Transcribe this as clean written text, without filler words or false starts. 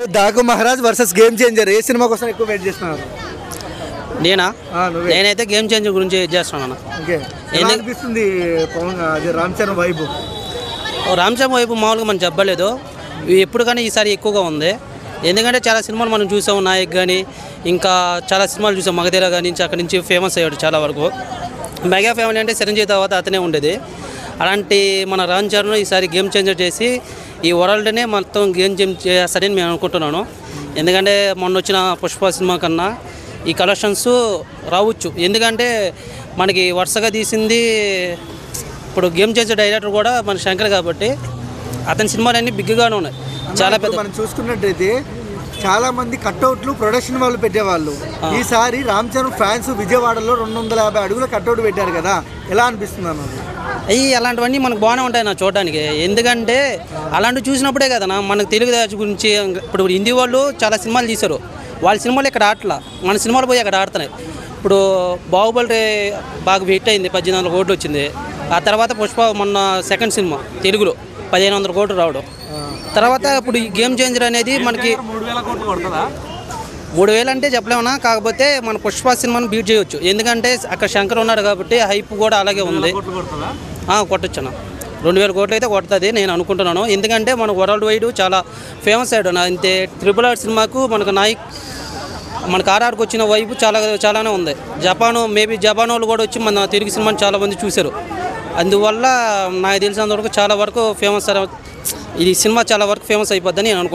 దాగు Maharaj versus game changer ఏ cinema కోసం ఎక్కువ వెయిట్ చేస్తున్నారు? నేనైతే గేమ్ చేంజర్ గురించి చేస్తున్నాను. అనిపిస్తుంది రామ్ చరణ్ వైబు. రామ్ చరణ్ వైపు మామూలుగా మనం చెప్పలేదు, ఎప్పుడు కానీ ఈసారి ఎక్కువగా ఉంది. ఎందుకంటే చాలా సినిమాలు మనం చూసాం, నాయక్ కానీ ఇంకా చాలా సినిమాలు చూసాం, మగధీర కానీ అక్కడి నుంచి ఫేమస్ అయ్యాడు చాలా వరకు. మెగా ఫ్యామిలీ అంటే చిరంజీవి తర్వాత అతనే ఉండేది. అలాంటి మన రామ్ చరణ్ ఈసారి గేమ్ చేంజర్ చేసి ఈ వరల్డ్నే మొత్తం గేమ్ చేంజ్ చేస్తాడని నేను అనుకుంటున్నాను. ఎందుకంటే మొన్న వచ్చిన పుష్ప సినిమా కన్నా ఈ కలెక్షన్స్ రావచ్చు. ఎందుకంటే మనకి వరుసగా తీసింది ఇప్పుడు గేమ్ చేంజర్ డైరెక్టర్ కూడా మన శంకర్ కాబట్టి అతని సినిమాలన్నీ బిగ్గానే ఉన్నాయి. చాలా పెద్ద మనం చూసుకున్నట్టయితే చాలా మంది కట్అవుట్లు ప్రొడక్షన్ వాళ్ళు పెట్టేవాళ్ళు. ఈసారి రామ్ చరణ్ ఫ్యాన్స్ విజయవాడలో 250 అడుగుల కట్అవుట్ పెట్టారు కదా, ఎలా అనిపిస్తుంది అన్నది? అలాంటివన్నీ మనకు బాగానే ఉంటాయి నా చూడడానికి. ఎందుకంటే అలాంటివి చూసినప్పుడే కదా మనకు తెలుగు దేశం గురించి. ఇప్పుడు హిందీ వాళ్ళు చాలా సినిమాలు తీశారు, వాళ్ళ సినిమాలు ఇక్కడ ఆటలా, మన సినిమాలు పోయి అక్కడ ఆడుతున్నాయి. ఇప్పుడు బాహుబలి బాగా హిట్ అయింది, 1800 కోట్లు వచ్చింది. ఆ తర్వాత పుష్ప మొన్న సెకండ్ సినిమా తెలుగులో 1500 కోట్లు రావడం. తర్వాత ఇప్పుడు ఈ గేమ్ చేంజర్ అనేది మనకి 3000 అంటే చెప్పలేమన్నా. కాకపోతే మన పుష్ప సినిమాను బీట్ చేయవచ్చు, ఎందుకంటే అక్కడ శంకర్ ఉన్నాడు కాబట్టి హైప్ కూడా అలాగే ఉంది. కొట్టచ్చు అన్న, 2000 కోట్లు అయితే కొడుతుంది నేను అనుకుంటున్నాను. ఎందుకంటే మన వరల్డ్ వైడ్ చాలా ఫేమస్ అయ్యాడు. అంతే RRR సినిమాకు మనకు నాయక్ మనకు ఆర్ఆర్కి వచ్చిన వైపు చాలానే ఉంది. జపాన్ వాళ్ళు కూడా వచ్చి మన తెలుగు సినిమాని చాలామంది చూశారు. అందువల్ల నాకు తెలిసినంతవరకు చాలా వరకు ఫేమస్, ఈ సినిమా చాలా వరకు ఫేమస్ అయిపోద్దని నేను అనుకుంటున్నాను.